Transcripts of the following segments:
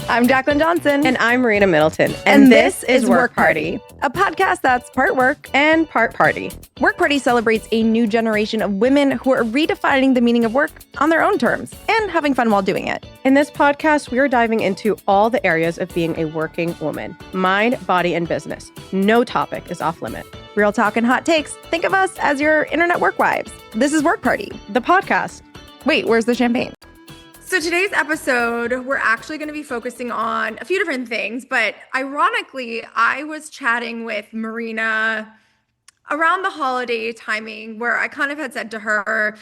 I'm Jacqueline Johnson. And I'm Marina Middleton. And this is Work Party, a podcast that's part work and part party. Work Party celebrates a new generation of women who are redefining the meaning of work on their own terms and having fun while doing it. In this podcast, we are diving into all the areas of being a working woman: mind, body, and business. No topic is off limit. Real talk and hot takes. Think of us as your internet work wives. This is Work Party, the podcast. Wait, where's the champagne? So today's episode, we're actually going to be focusing on a few different things, but ironically, I was chatting with Marina around the holiday timing where I kind of had said to her,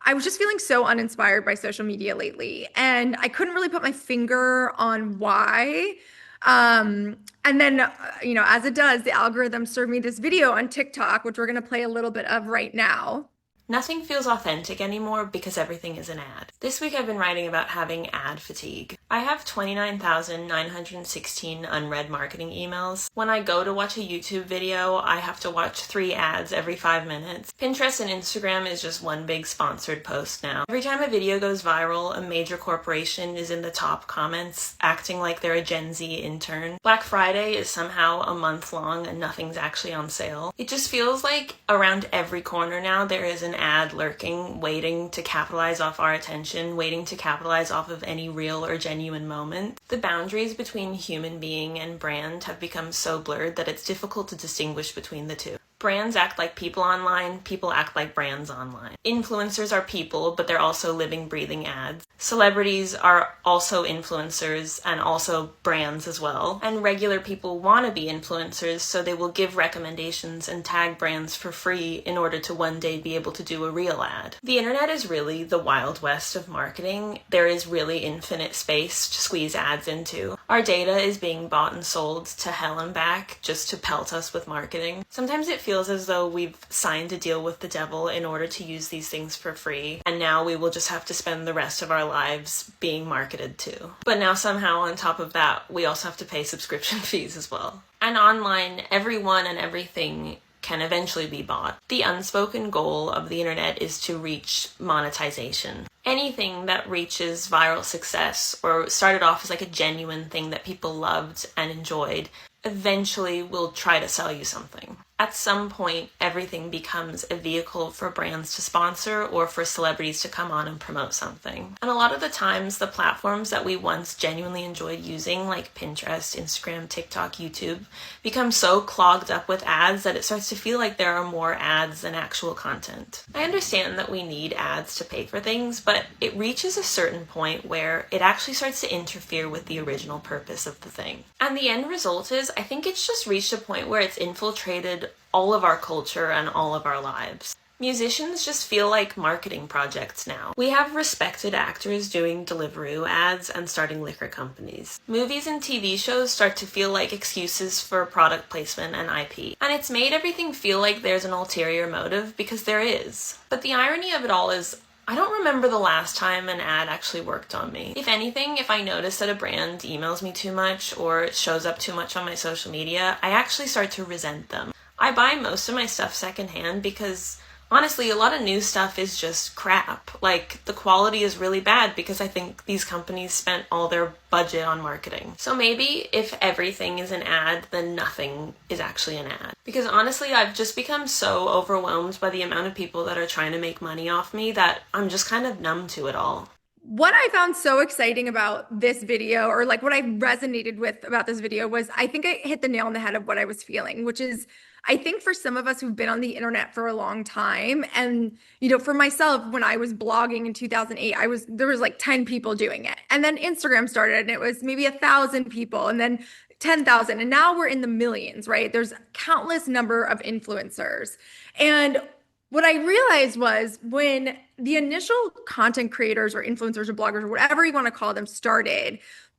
I was just feeling so uninspired by social media lately, and I couldn't really put my finger on why. And then, as it does, the algorithm served me this video on TikTok, which we're going to play a little bit of right now. Nothing feels authentic anymore because everything is an ad. This week I've been writing about having ad fatigue. I have 29,916 unread marketing emails. When I go to watch a YouTube video, I have to watch 3 ads every 5 minutes. Pinterest and Instagram is just one big sponsored post now. Every time a video goes viral, a major corporation is in the top comments, acting like they're a Gen Z intern. Black Friday is somehow a month long and nothing's actually on sale. It just feels like around every corner now there is an ad lurking, waiting to capitalize off our attention, waiting to capitalize off of any real or genuine moment. The boundaries between human being and brand have become so blurred that it's difficult to distinguish between the two. Brands act like people online, people act like brands online. Influencers are people, but they're also living, breathing ads. Celebrities are also influencers and also brands as well. And regular people want to be influencers, so they will give recommendations and tag brands for free in order to one day be able to do a real ad. The internet is really the Wild West of marketing. There is really infinite space to squeeze ads into. Our data is being bought and sold to hell and back just to pelt us with marketing. Sometimes it feels as though we've signed a deal with the devil in order to use these things for free, and now we will just have to spend the rest of our lives being marketed to. But now somehow on top of that, we also have to pay subscription fees as well. And online, everyone and everything can eventually be bought. The unspoken goal of the internet is to reach monetization. Anything that reaches viral success or started off as like a genuine thing that people loved and enjoyed eventually will try to sell you something. At some point, everything becomes a vehicle for brands to sponsor or for celebrities to come on and promote something. And a lot of the times, the platforms that we once genuinely enjoyed using, like Pinterest, Instagram, TikTok, YouTube, become so clogged up with ads that it starts to feel like there are more ads than actual content. I understand that we need ads to pay for things, but it reaches a certain point where it actually starts to interfere with the original purpose of the thing. And the end result is, I think it's just reached a point where it's infiltrated all of our culture and all of our lives. Musicians just feel like marketing projects now. We have respected actors doing Deliveroo ads and starting liquor companies. Movies and TV shows start to feel like excuses for product placement and IP. And it's made everything feel like there's an ulterior motive, because there is. But the irony of it all is, I don't remember the last time an ad actually worked on me. If anything, if I notice that a brand emails me too much or it shows up too much on my social media, I actually start to resent them. I buy most of my stuff secondhand because honestly, a lot of new stuff is just crap. Like, the quality is really bad because I think these companies spent all their budget on marketing. So maybe if everything is an ad, then nothing is actually an ad. Because honestly, I've just become so overwhelmed by the amount of people that are trying to make money off me that I'm just kind of numb to it all. What I found so exciting about this video, or like what I resonated with about this video, was I think I hit the nail on the head of what I was feeling, which is, I think for some of us who've been on the internet for a long time, and for myself, when I was blogging in 2008, there was like 10 people doing it. And then Instagram started and it was maybe 1,000 people, and then 10,000. And now we're in the millions, right? There's countless number of influencers. And what I realized was, when the initial content creators or influencers or bloggers or whatever you want to call them started,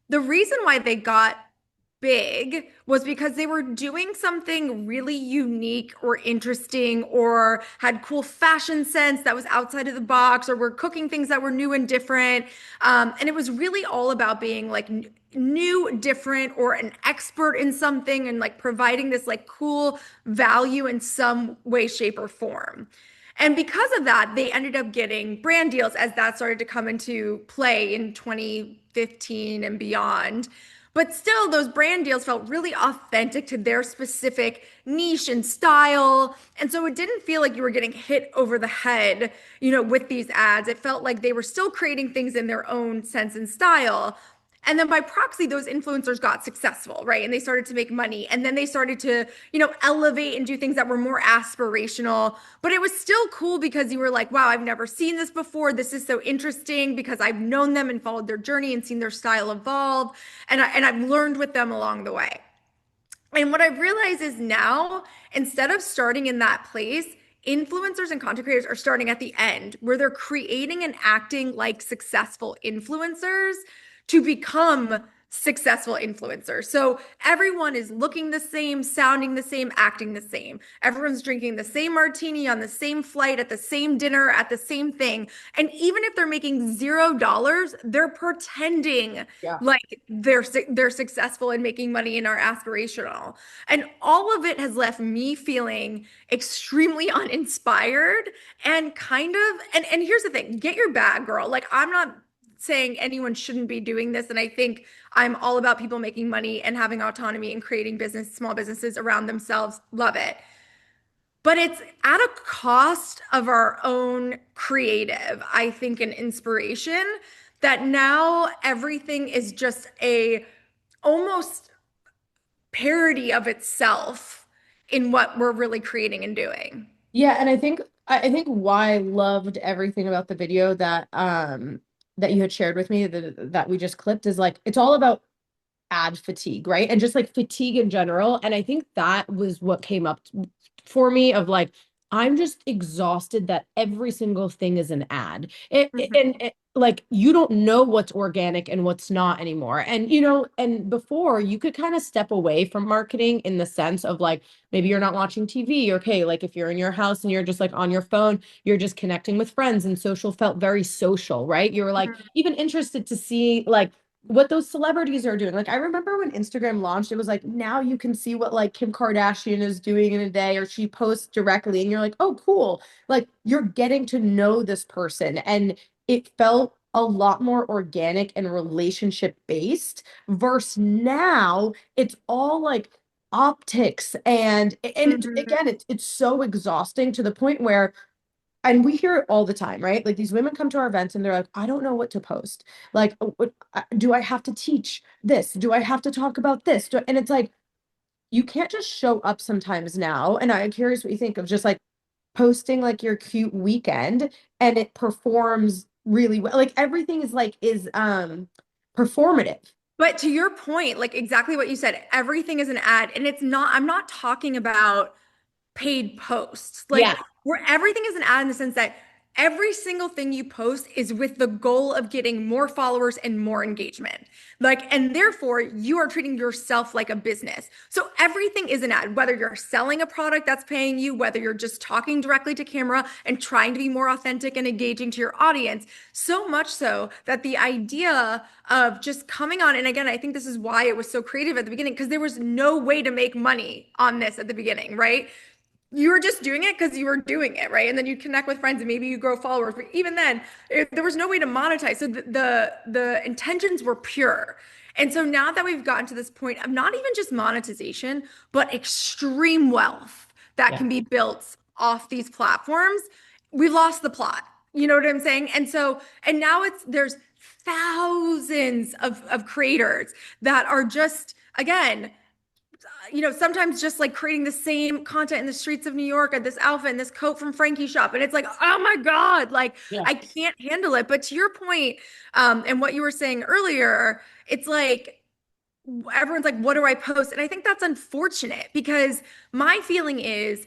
the reason why they got big was because they were doing something really unique or interesting, or had cool fashion sense that was outside of the box, or were cooking things that were new and different. And it was really all about being like new, different, or an expert in something, and like providing this like cool value in some way, shape, or form. And because of that, they ended up getting brand deals as that started to come into play in 2015 and beyond. But still, those brand deals felt really authentic to their specific niche and style. And so it didn't feel like you were getting hit over the head, with these ads. It felt like they were still creating things in their own sense and style. And then by proxy, those influencers got successful, right? And they started to make money. And then they started to, elevate and do things that were more aspirational. But it was still cool because you were like, wow, I've never seen this before. This is so interesting because I've known them and followed their journey and seen their style evolve. And I've learned with them along the way. And what I've realized is now, instead of starting in that place, influencers and content creators are starting at the end where they're creating and acting like successful influencers to become successful influencers. So everyone is looking the same, sounding the same, acting the same. Everyone's drinking the same martini on the same flight, at the same dinner, at the same thing. And even if they're making $0, they're pretending Yeah. like they're successful and making money and are aspirational. And all of it has left me feeling extremely uninspired and kind of and here's the thing, get your bag, girl. Like, I'm not saying anyone shouldn't be doing this. And I think I'm all about people making money and having autonomy and creating small businesses around themselves. Love it. But it's at a cost of our own creative, I think, and inspiration, that now everything is just a almost parody of itself in what we're really creating and doing. Yeah, and I think why I loved everything about the video that you had shared with me that we just clipped is like it's all about ad fatigue, right? And just like fatigue in general. And I think that was what came up for me of like, I'm just exhausted that every single thing is an ad. Like you don't know what's organic and what's not anymore. And and before you could kind of step away from marketing in the sense of like maybe you're not watching TV, okay, like if you're in your house and you're just like on your phone, you're just connecting with friends and social felt very social, right? You were like even interested to see like what those celebrities are doing. Like I remember when Instagram launched, it was like now you can see what like Kim Kardashian is doing in a day or she posts directly and you're like, "Oh, cool." Like you're getting to know this person and it felt a lot more organic and relationship based versus now it's all like optics and Mhm. again it's so exhausting to the point where and we hear it all the time, right? Like these women come to our events and they're like, I don't know what to post. Like, do I have to teach this? Do I have to talk about this? And it's like, you can't just show up sometimes now. And I'm curious what you think of just like posting like your cute weekend and it performs really well. Like everything is performative. But to your point, like exactly what you said, everything is an ad. And I'm not talking about paid posts. Like Yeah. where everything is an ad in the sense that every single thing you post is with the goal of getting more followers and more engagement. Like, and therefore you are treating yourself like a business. So everything is an ad, whether you're selling a product that's paying you, whether you're just talking directly to camera and trying to be more authentic and engaging to your audience. So much so that the idea of just coming on, and again, I think this is why it was so creative at the beginning, because there was no way to make money on this at the beginning, right? You were just doing it because you were doing it, right? And then you connect with friends and maybe you grow followers. But even then, there was no way to monetize. So the intentions were pure. And so now that we've gotten to this point of not even just monetization, but extreme wealth that Yeah. can be built off these platforms, we've lost the plot. You know what I'm saying? And so, and now there's thousands of creators that are just, again, sometimes just like creating the same content in the streets of New York and this outfit and this coat from Frankie's shop. And it's like, oh my God, like Yeah. I can't handle it. But to your point, and what you were saying earlier, it's like everyone's like, what do I post? And I think that's unfortunate because my feeling is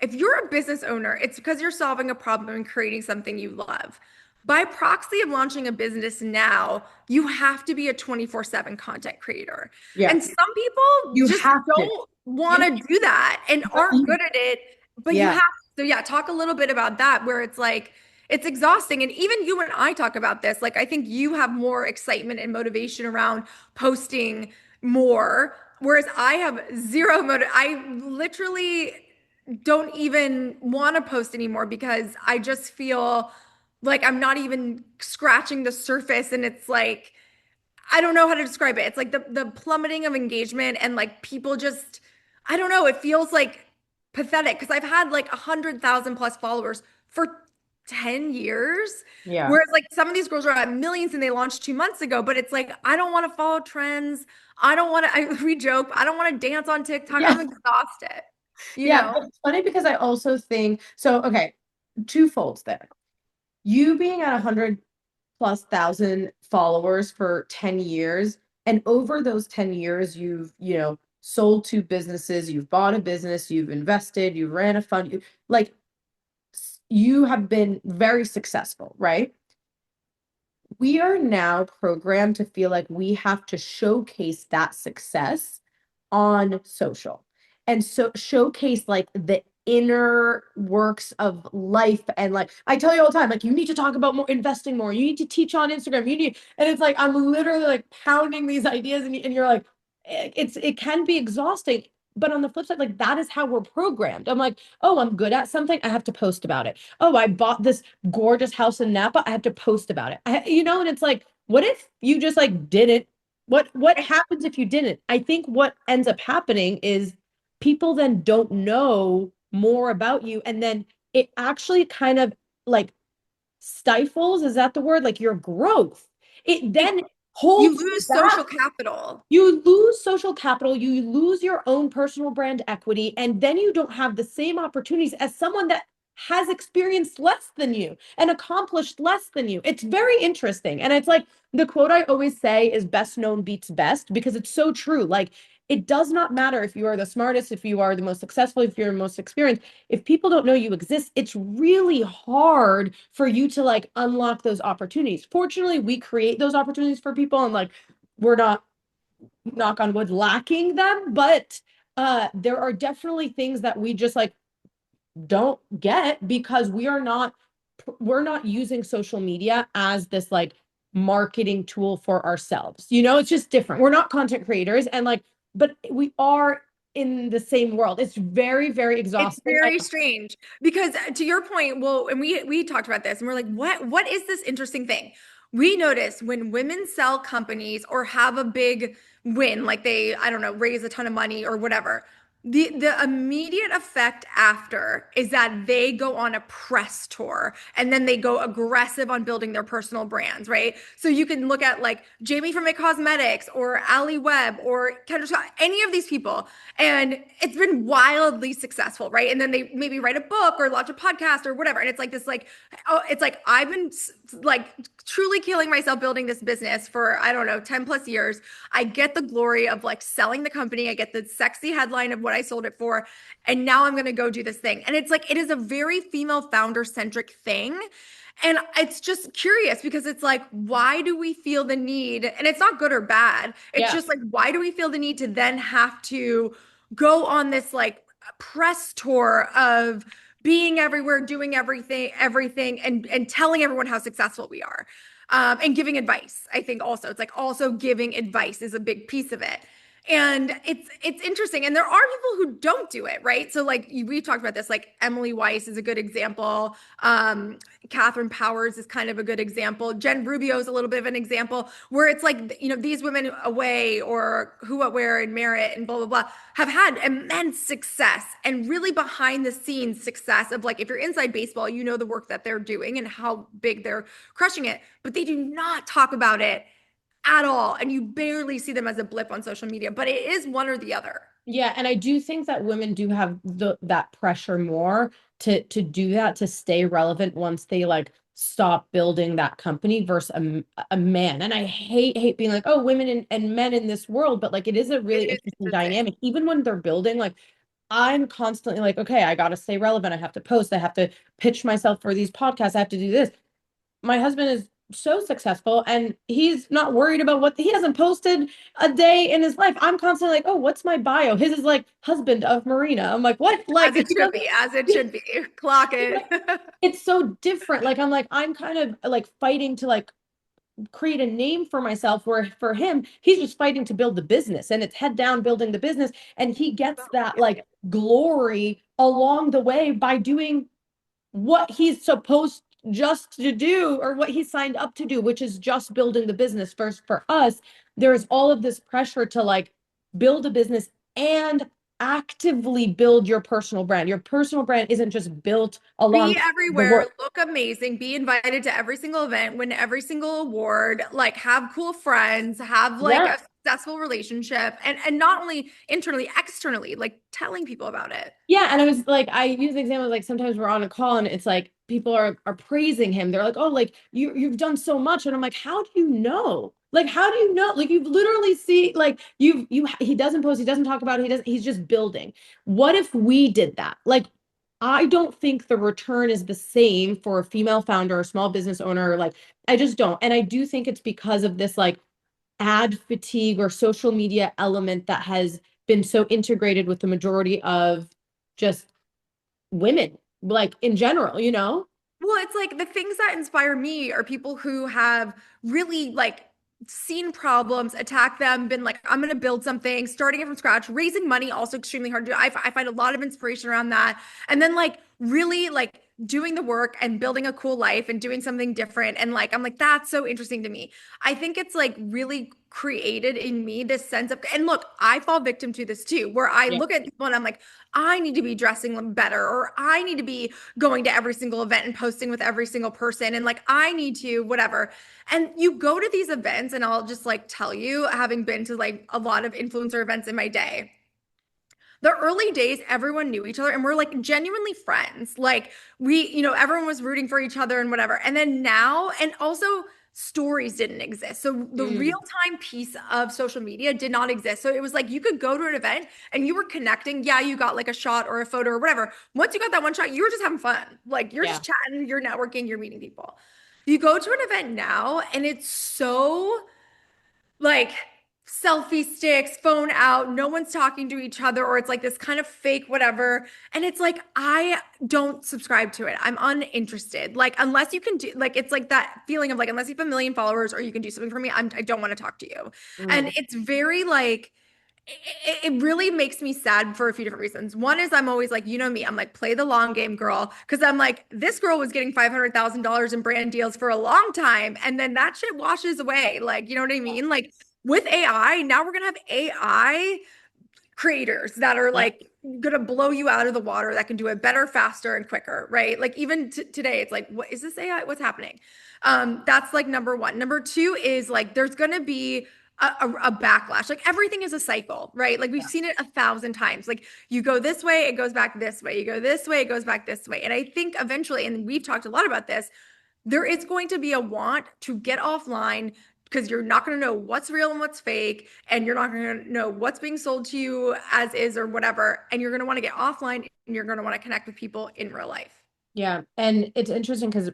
if you're a business owner, it's because you're solving a problem and creating something you love. By proxy of launching a business now, you have to be a 24/7 content creator. Yeah. And some people You just have to. don't want You, to do that and but aren't good at it, but you yeah. have to. So yeah, talk a little bit about that where it's like it's exhausting. And even you and I talk about this. Like I think you have more excitement and motivation around posting more, whereas I have zero motive. I literally don't even want to post anymore because I just feel like I'm not even scratching the surface. And it's like, I don't know how to describe it. It's like the plummeting of engagement and like people just, I don't know, it feels like pathetic because I've had like 100,000 plus followers for 10 years. Yeah. Whereas like some of these girls are at millions and they launched 2 months ago, but it's like, I don't want to follow trends. I don't want to, we joke, I don't want to dance on TikTok. Yeah. I'm exhausted, you Yeah, know? but it's funny because I also think so. Okay, two folds there. You being at 100+ thousand followers for 10 years, and over those 10 years, you've, sold two businesses, you've bought a business, you've invested, you ran a fund, like you have been very successful, right? We are now programmed to feel like we have to showcase that success on social and so showcase like the inner works of life. And like I tell you all the time, like you need to talk about more investing more, you need to teach on Instagram, you need, and it's like I'm literally like pounding these ideas, and you're like it can be exhausting. But on the flip side, like that is how we're programmed. I'm like, oh, I'm good at something, I have to post about it. Oh, I bought this gorgeous house in Napa, I have to post about it. And it's like, what if you just like didn't? What happens if you didn't? I think what ends up happening is people then don't know more about you, and then it actually kind of like stifles, is that the word? Like your growth. It then You holds lose back. social capital. You lose social capital, you lose your own personal brand equity, and then you don't have the same opportunities as someone that has experienced less than you and accomplished less than you. It's very interesting. And it's like the quote I always say is best known beats best, because it's so true. Like it does not matter if you are the smartest, if you are the most successful, if you're the most experienced. If people don't know you exist, it's really hard for you to like unlock those opportunities. Fortunately, we create those opportunities for people, and like we're not, knock on wood, lacking them, but there are definitely things that we just like don't get because we're not using social media as this like marketing tool for ourselves. It's just different. We're not content creators, and like, but we are in the same world. It's very, very It's exhausting. very strange because to your point, well, and we talked about this and we're like, what is this interesting thing? We notice when women sell companies or have a big win, like they, I don't know, raise a ton of money or whatever, the immediate effect after is that they go on a press tour and then they go aggressive on building their personal brands, right? So you can look at like Jamie from It Cosmetics or Ali Webb or Kendra Scott, any of these people, and it's been wildly successful, right? And then they maybe write a book or launch a podcast or whatever, and it's like this, like, oh, it's like I've been like truly killing myself building this business for, I don't know, 10 plus years. I get the glory of like selling the company. I get the sexy headline of what I sold it for. And now I'm going to go do this thing. And it's like, it is a very female founder centric thing. And it's just curious because it's like, why do we feel the need? And it's not good or bad. It's Yeah. just like, why do we feel the need to then have to go on this like press tour of being everywhere, doing everything, and telling everyone how successful we are, and giving advice. I think also it's like also giving advice is a big piece of it. And it's interesting. And there are people who don't do it, right? So like we talked about this, like Emily Weiss is a good example. Catherine Powers is kind of a good example. Jen Rubio is a little bit of an example where it's like, these women Away or Who, What, Where, and Merit and blah, blah, blah have had immense success and really behind the scenes success of like, if you're inside baseball, you know the work that they're doing and how big they're crushing it, but they do not talk about it at all. And you barely see them as a blip on social media, but it is one or the other. Yeah, and I do think that women do have that pressure more to do that, to stay relevant once they like stop building that company versus a man. And I hate being like, oh, women and men in this world, but like it is a really interesting dynamic. Even when they're building, like I'm constantly like, okay, I got to stay relevant. I have to post, I have to pitch myself for these podcasts, I have to do this. My husband is so successful and he's not worried about what he hasn't posted a day in his life. I'm constantly like, oh, what's my bio? His is like husband of Marina. I'm like, what? Like As it should be. Clock it. It's so different. Like I'm kind of like fighting to like create a name for myself, where for him he's just fighting to build the business, and it's head down building the business, and he gets that like glory along the way by doing what he's supposed just to do or what he signed up to do, which is just building the business. First, for us, there's all of this pressure to like build a business and actively build your personal brand. Your personal brand isn't just built along Be the everywhere, work. look amazing, be invited to every single event, win every single award, like have cool friends, have like Yeah. a successful relationship, and not only internally, externally, like telling people about it. Yeah, and I was like, I use the example like sometimes we're on a call and it's like people are praising him. They're like, "Oh, like you've done so much," and I'm like, "How do you know? Like, how do you know? Like, you've literally see like he doesn't post, he doesn't talk about it, he's just building. What if we did that? Like, I don't think the return is the same for a female founder or small business owner. Like, I just don't, and I do think it's because of this like ad fatigue or social media element that has been so integrated with the majority of just women, like in general, you know? Well, it's like the things that inspire me are people who have really like seen problems, attacked them, been like, I'm going to build something, starting it from scratch, raising money, also extremely hard to do. I find a lot of inspiration around that. And then like really like doing the work and building a cool life and doing something different. And like, I'm like, that's so interesting to me. I think it's like really created in me this sense of, and look, I fall victim to this too, where I Yeah. look at people and I'm like, I need to be dressing better, or I need to be going to every single event and posting with every single person. And like, I need to, whatever. And you go to these events, and I'll just like tell you, having been to like a lot of influencer events in my day, the early days, everyone knew each other and we're like genuinely friends. Like, everyone was rooting for each other and whatever. And then now, and also, stories didn't exist. So the Mm, real time piece of social media did not exist. So it was like you could go to an event and you were connecting. Yeah, you got like a shot or a photo or whatever. Once you got that one shot, you were just having fun. Like, you're yeah. just chatting, you're networking, you're meeting people. You go to an event now and it's so like selfie sticks, phone out, no one's talking to each other, or it's like this kind of fake whatever. And it's like, I don't subscribe to it. I'm uninterested. Like, unless you can do, like, it's like that feeling of like, unless you have a million followers or you can do something for me, I don't want to talk to you. And Mm, it's very like, it really makes me sad for a few different reasons. One is I'm always like, you know me, I'm like, play the long game, girl. Cause I'm like, this girl was getting $500,000 in brand deals for a long time. And then that shit washes away. Like, you know what I mean? Like with AI, now we're going to have AI creators that are yeah. like going to blow you out of the water, that can do it better, faster, and quicker, right? Like even today, it's like, what is this AI? What's happening? That's like number one. Number two is like, there's going to be a backlash. Like everything is a cycle, right? Like we've seen it 1,000 times. Like you go this way, it goes back this way. You go this way, it goes back this way. And I think eventually, and we've talked a lot about this, there is going to be a want to get offline because you're not going to know what's real and what's fake, and you're not going to know what's being sold to you as is or whatever. And you're going to want to get offline, and you're going to want to connect with people in real life. Yeah. And it's interesting because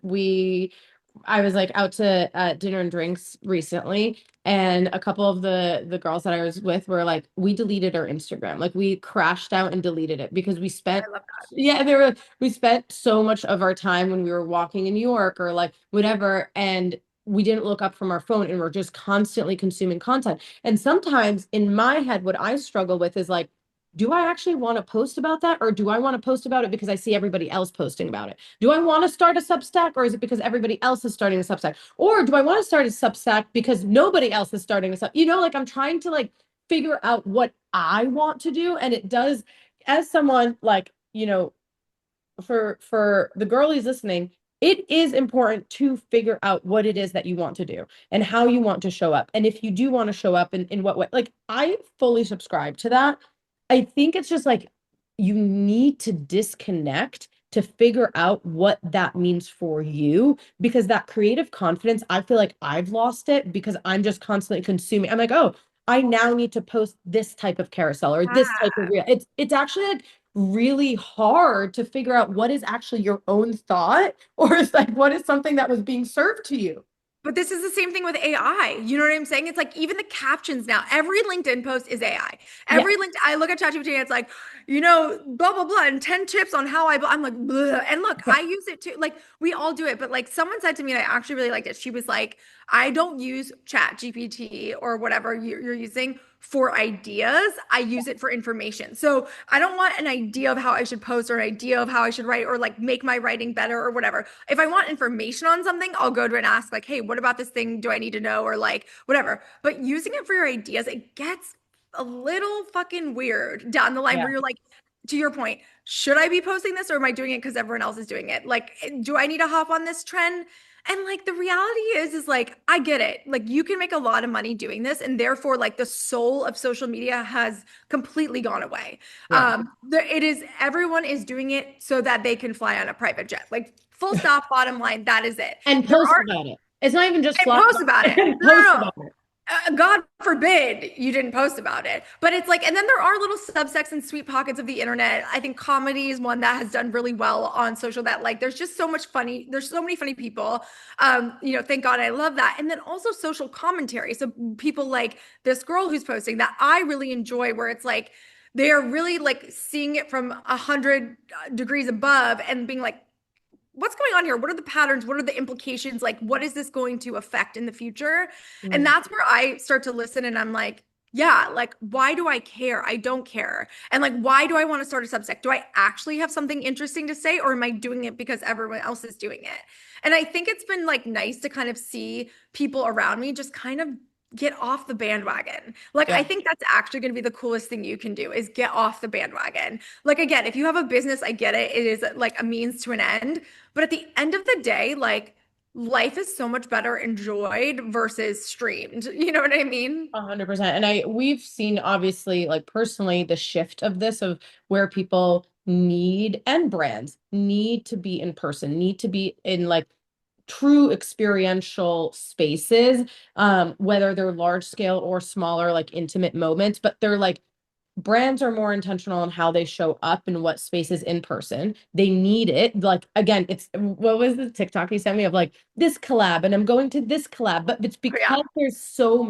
I was like out to dinner and drinks recently, and a couple of the girls that I was with were like, we deleted our Instagram. Like we crashed out and deleted it because we spent I love that. yeah, we spent so much of our time when we were walking in New York or like whatever, and we didn't look up from our phone and we're just constantly consuming content. And sometimes in my head, what I struggle with is like, do I actually want to post about that? Or do I want to post about it because I see everybody else posting about it? Do I want to start a Substack, or is it because everybody else is starting a Substack? Or do I want to start a Substack because nobody else is starting a Substack? Like I'm trying to like figure out what I want to do. And it does, as someone like, for the girlies listening, it is important to figure out what it is that you want to do and how you want to show up. And if you do want to show up in what way, like I fully subscribe to that. I think it's just like you need to disconnect to figure out what that means for you, because that creative confidence, I feel like I've lost it because I'm just constantly consuming. I'm like, oh, I now need to post this type of carousel or this type of reel. It's actually like really hard to figure out what is actually your own thought or is like what is something that was being served to you. But this is the same thing with AI. You know what I'm saying? It's like even the captions now, every LinkedIn post is AI. Yeah. Every LinkedIn, I look at ChatGPT and it's like, blah, blah, blah, and 10 tips on how I'm like, bleh. And look, I use it too. Like we all do it. But like someone said to me, and I actually really liked it. She was like, I don't use ChatGPT or whatever you're using for ideas. I use it for information. So I don't want an idea of how I should post or an idea of how I should write or like make my writing better or whatever. If I want information on something, I'll go to it and ask like, hey, what about this thing do I need to know, or like whatever. But using it for your ideas, it gets a little fucking weird down the line Yeah. where you're like, to your point, should I be posting this or am I doing it because everyone else is doing it? Like, do I need to hop on this trend? And like the reality is like, I get it. Like you can make a lot of money doing this, and therefore, like the soul of social media has completely gone away. Yeah. It is everyone is doing it so that they can fly on a private jet. Like full stop, bottom line, that is it. And There post are about it. It's not even just and fly. post about it. And No, no, post no. about it. God forbid you didn't post about it. But it's like, and then there are little subsects and sweet pockets of the internet. I think comedy is one that has done really well on social, that like there's just so much funny, there's so many funny people. Thank God I love that. And then also social commentary. So people like this girl who's posting that I really enjoy, where it's like they are really like seeing it from 100 degrees above and being like, what's going on here? What are the patterns? What are the implications? Like, what is this going to affect in the future? And that's where I start to listen and I'm like, yeah, like, why do I care? I don't care. And like, why do I want to start a Substack? Do I actually have something interesting to say, or am I doing it because everyone else is doing it? And I think it's been like nice to kind of see people around me just kind of get off the bandwagon. Like, Yeah. I think that's actually going to be the coolest thing you can do is get off the bandwagon. Like, again, if you have a business, I get it. It is like a means to an end. But at the end of the day, like life is so much better enjoyed versus streamed. You know what I mean? 100%. And we've seen obviously, like personally, the shift of this, of where people need, and brands need to be in person, need to be in like true experiential spaces, whether they're large scale or smaller, like intimate moments, but they're like, brands are more intentional on how they show up and what spaces in person. They need it. Like, again, it's what was the TikTok you sent me of like this collab, and I'm going to this collab, but it's Oh, yeah. because there's so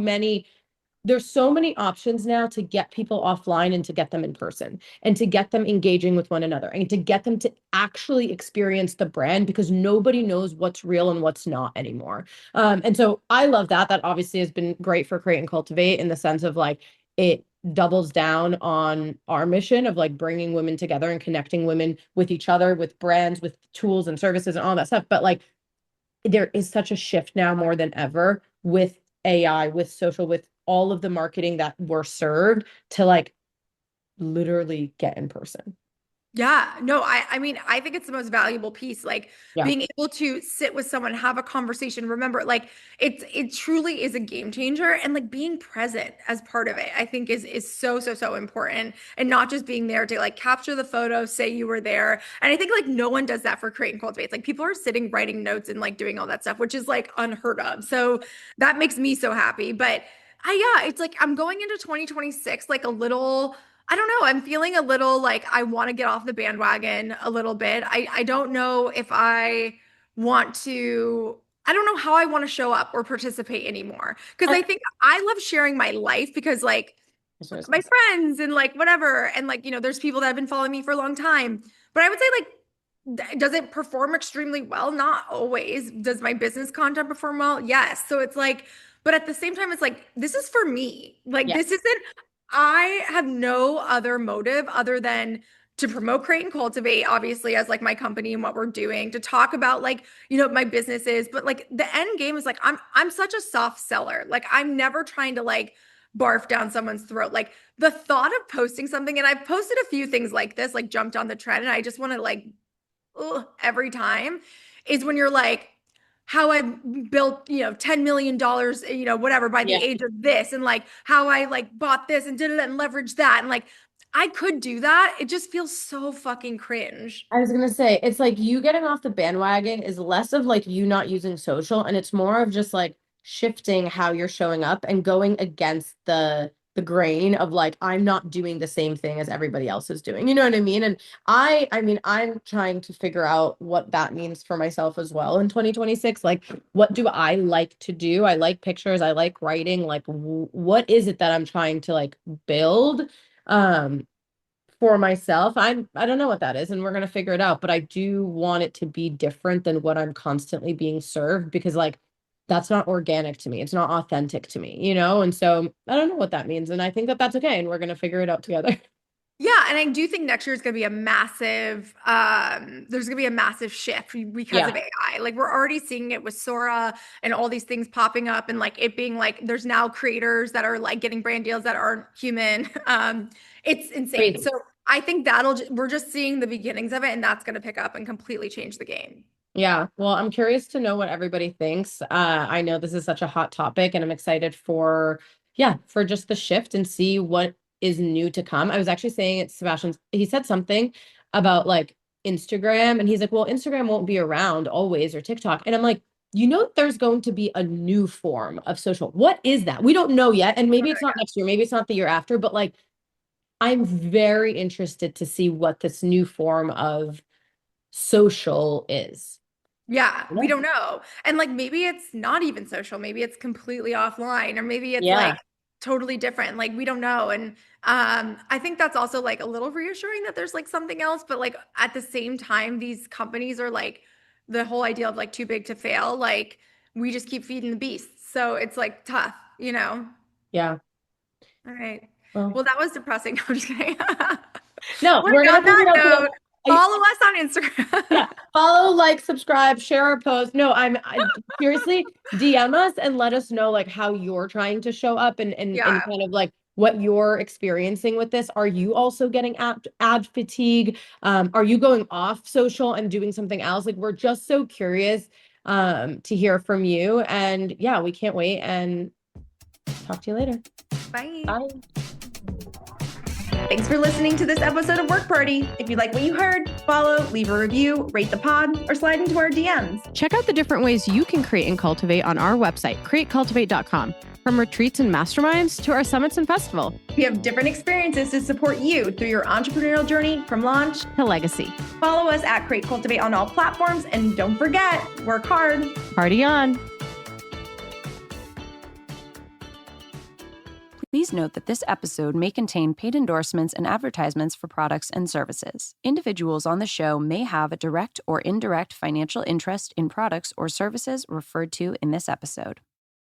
many options now to get people offline and to get them in person and to get them engaging with one another and to get them to actually experience the brand, because nobody knows what's real and what's not anymore. And so I love that. That obviously has been great for Create and Cultivate, in the sense of like it doubles down on our mission of like bringing women together and connecting women with each other, with brands, with tools and services and all that stuff. But like there is such a shift now more than ever with AI, with social, with all of the marketing that we're served, to like literally get in person. Yeah, no, I mean, I think it's the most valuable piece, like Yeah. being able to sit with someone, have a conversation. Remember, like it truly is a game changer, and like being present as part of it, I think is so so so important, and not just being there to like capture the photo, say you were there. And I think like no one does that for Create and Cultivate. Like people are sitting writing notes and like doing all that stuff, which is like unheard of. So that makes me so happy. But yeah, it's like I'm going into 2026 like a little, I don't know. I'm feeling a little like I want to get off the bandwagon a little bit. I don't know if I want to, I don't know how I want to show up or participate anymore. Because I, I think I love sharing my life because like that's what I was gonna my say. friends and like whatever. And like, there's people that have been following me for a long time. But I would say like, does it perform extremely well? Not always. Does my business content perform well? Yes. So it's like, but at the same time, it's like, this is for me. Like, Yeah. this isn't, I have no other motive other than to promote, create, and cultivate, obviously, as like my company and what we're doing, to talk about like, my businesses. But like the end game is like, I'm such a soft seller. Like, I'm never trying to like barf down someone's throat. Like the thought of posting something, and I've posted a few things like this, like jumped on the trend, and I just want to like every time, is when you're like, how I built, $10 million, whatever, by the Yeah. age of this, and like how I like bought this and did it and leveraged that. And like, I could do that. It just feels so fucking cringe. I was gonna say, it's like you getting off the bandwagon is less of like you not using social, and it's more of just like shifting how you're showing up and going against the grain of like, I'm not doing the same thing as everybody else is doing. You know what I mean? And I mean, I'm trying to figure out what that means for myself as well in 2026. Like, what do I like to do? I like pictures, I like writing. Like, what is it that I'm trying to like build? For myself, I don't know what that is, and we're gonna figure it out, but I do want it to be different than what I'm constantly being served, because like that's not organic to me. It's not authentic to me, you know? And so I don't know what that means. And I think that that's okay. And we're going to figure it out together. Yeah, and I do think next year is going to be a massive there's going to be a massive shift because of AI. Like we're already seeing it with Sora and all these things popping up and like it being like there's now creators that are like getting brand deals that aren't human. It's insane. Crazy. So I think we're just seeing the beginnings of it and that's going to pick up and completely change the game. Yeah. Well, I'm curious to know what everybody thinks. I know this is such a hot topic and I'm excited for, yeah, for just the shift and see what is new to come. I was actually saying it, Sebastian, he said something about like Instagram and he's like, well, Instagram won't be around always or TikTok. And I'm like, you know, there's going to be a new form of social. What is that? We don't know yet. And maybe it's not next year, maybe it's not the year after, but like, I'm very interested to see what this new form of social is. Yeah, we don't know. And like maybe it's not even social, maybe it's completely offline or maybe it's like totally different. Like we don't know. And I think that's also like a little reassuring that there's like something else, but like at the same time these companies are like the whole idea of like too big to fail. Like we just keep feeding the beasts. So it's like tough, you know. Yeah. All right. Well, Well, that was depressing. I'm just kidding. no, Well, we're gonna on that figure it out note, together. follow us on Instagram. Yeah, follow, like, subscribe, share our post. No, seriously, DM us and let us know like how you're trying to show up and Yeah. kind of like what you're experiencing with this. Are you also getting ad fatigue? Are you going off social and doing something else? Like we're just so curious to hear from you. And yeah, we can't wait and talk to you later. Bye. Bye. Thanks for listening to this episode of Work Party. If you like what you heard, follow, leave a review, rate the pod, or slide into our DMs. Check out the different ways you can create and cultivate on our website, createcultivate.com. From retreats and masterminds to our summits and festival. We have different experiences to support you through your entrepreneurial journey from launch to legacy. Follow us at Create Cultivate on all platforms, and don't forget, work hard. Party on. Please note that this episode may contain paid endorsements and advertisements for products and services. Individuals on the show may have a direct or indirect financial interest in products or services referred to in this episode.